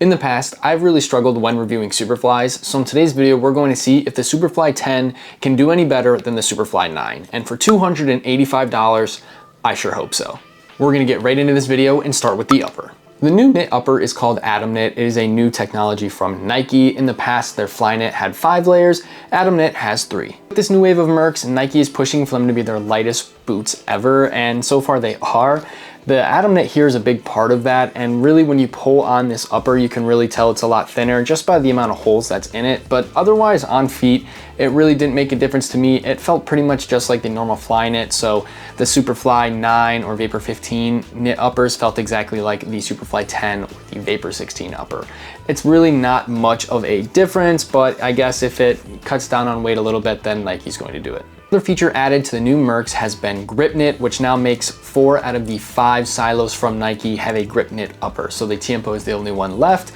In the past, I've really struggled when reviewing Superflys, so in today's video, we're going to see if the Superfly 10 can do any better than the Superfly 9. And for $285, I sure hope so. We're gonna get right into this video and start with the upper. The new knit upper is called Atomknit. It is a new technology from Nike. In the past, their Flyknit had 5 layers, Atomknit has 3. With this new wave of Mercs, Nike is pushing for them to be their lightest boots ever, and so far they are. The Atomknit here is a big part of that, and really when you pull on this upper, you can really tell it's a lot thinner just by the amount of holes that's in it, but otherwise on feet, it really didn't make a difference to me. It felt pretty much just like the normal Flyknit, so the Superfly 9 or Vapor 15 knit uppers felt exactly like the Superfly 10 or the Vapor 16 upper. It's really not much of a difference, but I guess if it cuts down on weight a little bit, then Nike's going to do it. Another feature added to the new Mercs has been Gripknit, which now makes 4 out of the 5 silos from Nike have a Gripknit upper, so the Tiempo is the only one left.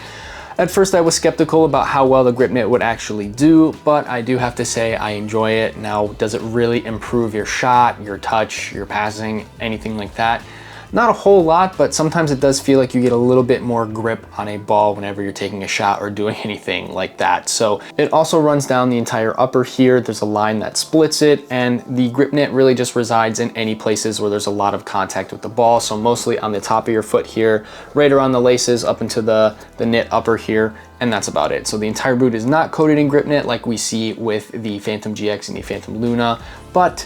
At first I was skeptical about how well the Gripknit would actually do, but I do have to say I enjoy it. Now, does it really improve your shot, your touch, your passing, anything like that? Not a whole lot, but sometimes it does feel like you get a little bit more grip on a ball whenever you're taking a shot or doing anything like that. So it also runs down the entire upper here. There's a line that splits it, and the Gripknit really just resides in any places where there's a lot of contact with the ball. So mostly on the top of your foot here, right around the laces up into the knit upper here, and that's about it. So the entire boot is not coated in Gripknit like we see with the Phantom GX and the Phantom Luna, but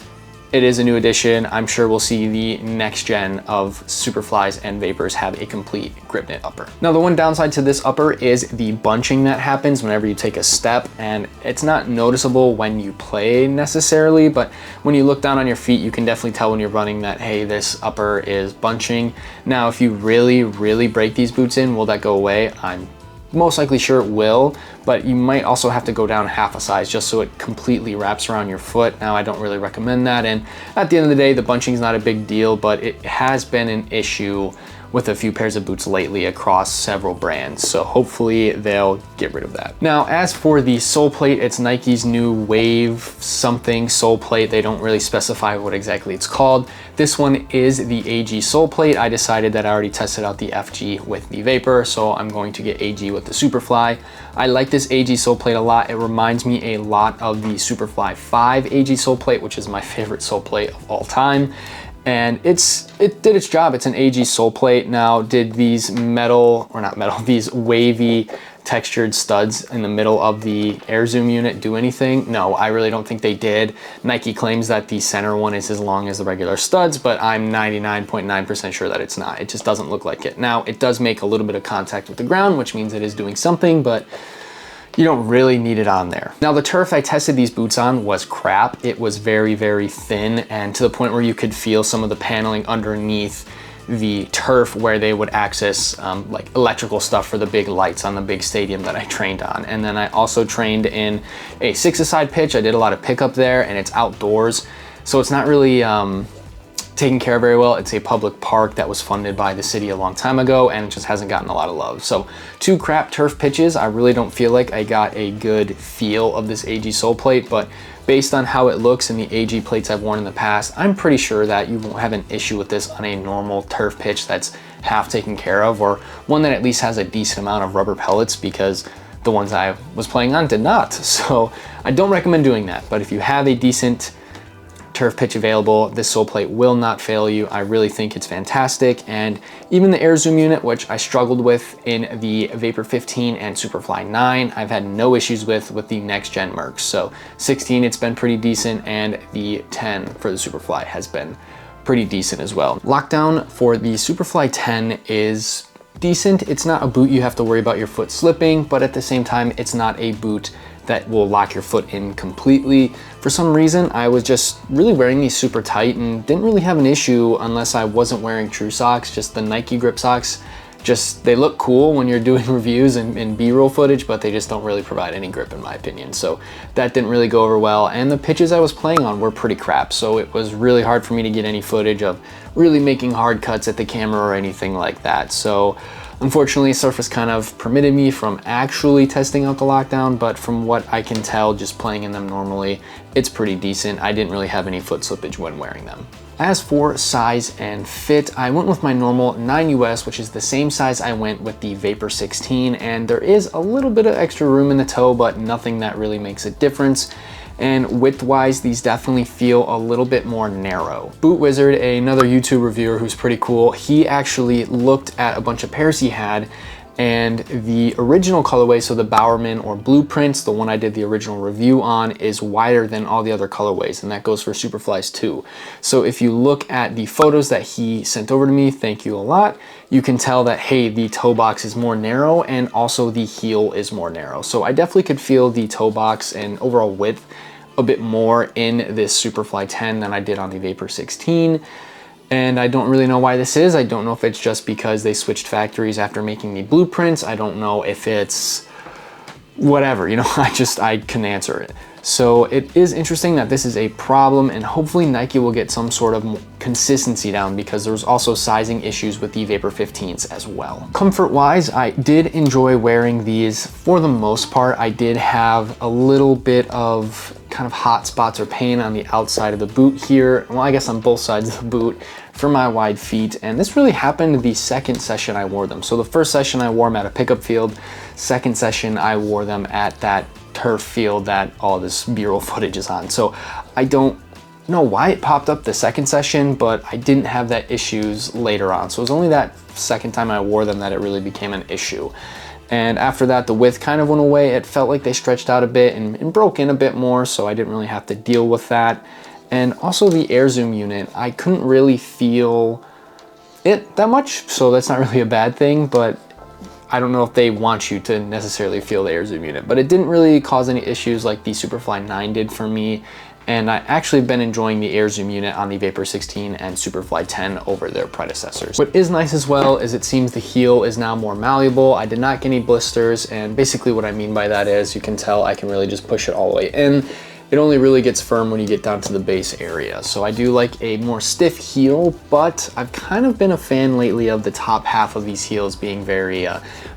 it is a new addition. I'm sure we'll see the next gen of Superflys and Vapors have a complete Gripknit upper. Now, the one downside to this upper is the bunching that happens whenever you take a step, and it's not noticeable when you play necessarily, but when you look down on your feet, you can definitely tell when you're running that, hey, this upper is bunching. Now, if you really break these boots in, will that go away? I'm most likely sure it will, but you might also have to go down half a size just so it completely wraps around your foot. Now, I don't really recommend that, and at the end of the day, the bunching is not a big deal, but it has been an issue with a few pairs of boots lately across several brands, so hopefully they'll get rid of that. Now, as for the Soleplate, it's Nike's new Wave something Soleplate. They don't really specify what exactly it's called. This one is the AG Soleplate. I decided that I already tested out the FG with the Vapor, so I'm going to get AG with the Superfly. I like this AG Soleplate a lot. It reminds me a lot of the Superfly 5 AG Soleplate, which is my favorite Soleplate of all time. And it did its job. It's an AG Soleplate. Now, did these these wavy textured studs in the middle of the air zoom unit do anything? No, I really don't think they did. Nike claims that the center one is as long as the regular studs, but I'm 99.9% sure that it's not. It just doesn't look like it. Now, it does make a little bit of contact with the ground, which means it is doing something, but you don't really need it on there. Now, the turf I tested these boots on was crap. It was very thin, and to the point where you could feel some of the paneling underneath the turf where they would access like electrical stuff for the big lights on the big stadium that I trained on. And then I also trained in a 6-a-side pitch. I did a lot of pickup there, and it's outdoors, so it's not really taken care of very well. It's a public park that was funded by the city a long time ago, and it just hasn't gotten a lot of love. So 2 crap turf pitches. I really don't feel like I got a good feel of this AG Soleplate, but based on how it looks in the AG plates I've worn in the past, I'm pretty sure that you won't have an issue with this on a normal turf pitch that's half taken care of, or one that at least has a decent amount of rubber pellets, because the ones I was playing on did not. So I don't recommend doing that, but if you have a decent turf pitch available, this Soleplate will not fail you. I really think it's fantastic, and even the air zoom unit, which I struggled with in the Vapor 15 and Superfly 9, I've had no issues with the next gen Mercs. So 16, it's been pretty decent, and the 10 for the Superfly has been pretty decent as well. Lockdown for the Superfly 10 is decent. It's not a boot you have to worry about your foot slipping, but at the same time, it's not a boot that will lock your foot in completely. For some reason, I was just really wearing these super tight and didn't really have an issue unless I wasn't wearing true socks. Just the Nike grip socks, they look cool when you're doing reviews and B-roll footage, but they just don't really provide any grip in my opinion. So that didn't really go over well, and the pitches I was playing on were pretty crap. So it was really hard for me to get any footage of really making hard cuts at the camera or anything like that. So unfortunately, Surface kind of permitted me from actually testing out the lockdown, but from what I can tell just playing in them normally, it's pretty decent. I didn't really have any foot slippage when wearing them. As for size and fit, I went with my normal 9 US, which is the same size I went with the Vapor 16, and there is a little bit of extra room in the toe, but nothing that really makes a difference. And width-wise, these definitely feel a little bit more narrow. Boot Wizard, another YouTube reviewer who's pretty cool, he actually looked at a bunch of pairs he had, and the original colorway, so the Bowerman or Blueprints, the one I did the original review on, is wider than all the other colorways, and that goes for Superflys too. So if you look at the photos that he sent over to me, thank you a lot, you can tell that, hey, the toe box is more narrow and also the heel is more narrow. So I definitely could feel the toe box and overall width a bit more in this Superfly 10 than I did on the Vapor 16. And I don't really know why this is. I don't know if it's just because they switched factories after making the Blueprints. I don't know if it's whatever, you know, I couldn't answer it. So it is interesting that this is a problem, and hopefully Nike will get some sort of consistency down, because there was also sizing issues with the Vapor 15s as well. Comfort-wise, I did enjoy wearing these for the most part. I did have a little bit of kind of hot spots or pain on the outside of the boot here. Well, I guess on both sides of the boot for my wide feet. And this really happened the second session I wore them. So the first session I wore them at a pickup field. Second session I wore them at that turf field that all this B-roll footage is on. So I don't know why it popped up the second session, but I didn't have that issues later on. So it was only that second time I wore them that it really became an issue. And after that, the width kind of went away. It felt like they stretched out a bit and broke in a bit more, so I didn't really have to deal with that. And also the air zoom unit, I couldn't really feel it that much, so that's not really a bad thing, but I don't know if they want you to necessarily feel the air zoom unit. But it didn't really cause any issues like the Superfly 9 did for me. And I actually been enjoying the air zoom unit on the Vapor 16 and Superfly 10 over their predecessors. What is nice as well is it seems the heel is now more malleable. I did not get any blisters, and basically what I mean by that is you can tell I can really just push it all the way in. It only really gets firm when you get down to the base area. So I do like a more stiff heel, but I've kind of been a fan lately of the top half of these heels being very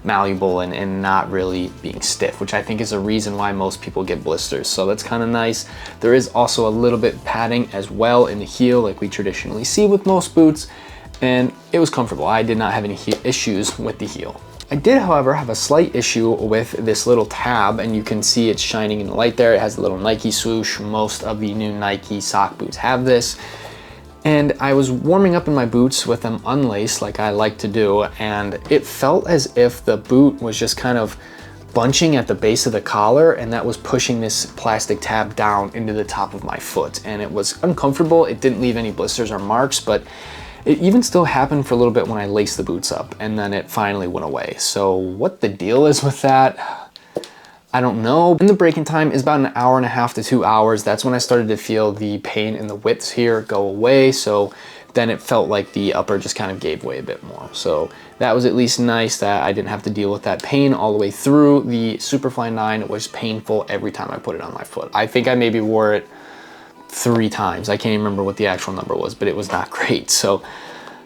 malleable and not really being stiff, which I think is a reason why most people get blisters. So that's kind of nice. There is also a little bit padding as well in the heel like we traditionally see with most boots, and it was comfortable. I did not have any issues with the heel. I did, however, have a slight issue with this little tab, and you can see it's shining in the light there. It has a little Nike swoosh. Most of the new Nike sock boots have this. And I was warming up in my boots with them unlaced like I like to do, and it felt as if the boot was just kind of bunching at the base of the collar, and that was pushing this plastic tab down into the top of my foot. And it was uncomfortable. It didn't leave any blisters or marks, but it even still happened for a little bit when I laced the boots up, and then it finally went away. So what the deal is with that, I don't know. And the break-in time is about 1.5 hours to 2 hours. That's when I started to feel the pain in the widths here go away. So then it felt like the upper just kind of gave way a bit more. So that was at least nice that I didn't have to deal with that pain all the way through. The Superfly 9 was painful every time I put it on my foot. I think I maybe wore it 3 times. I can't even remember what the actual number was, but it was not great. So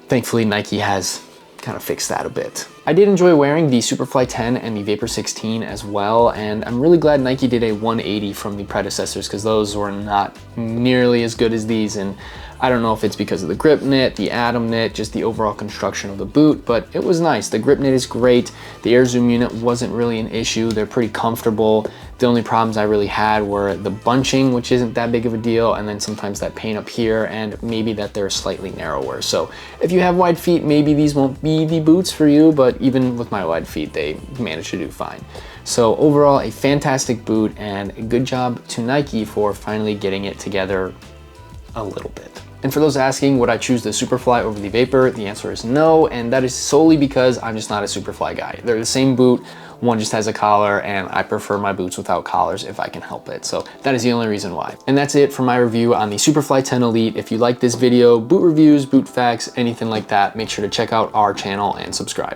thankfully Nike has kind of fixed that a bit. I did enjoy wearing the Superfly 10 and the Vapor 16 as well, and I'm really glad Nike did a 180 from the predecessors, because those were not nearly as good as these. And I don't know if it's because of the Gripknit, the Atomknit, just the overall construction of the boot, but it was nice. The Gripknit is great. The air zoom unit wasn't really an issue. They're pretty comfortable. The only problems I really had were the bunching, which isn't that big of a deal, and then sometimes that pain up here, and maybe that they're slightly narrower. So if you have wide feet, maybe these won't be the boots for you, but even with my wide feet, they managed to do fine. So overall, a fantastic boot, and a good job to Nike for finally getting it together a little bit. And for those asking, would I choose the Superfly over the Vapor? The answer is no, and that is solely because I'm just not a Superfly guy. They're the same boot, one just has a collar, and I prefer my boots without collars if I can help it. So that is the only reason why. And that's it for my review on the Superfly 10 Elite. If you like this video, boot reviews, boot facts, anything like that, make sure to check out our channel and subscribe.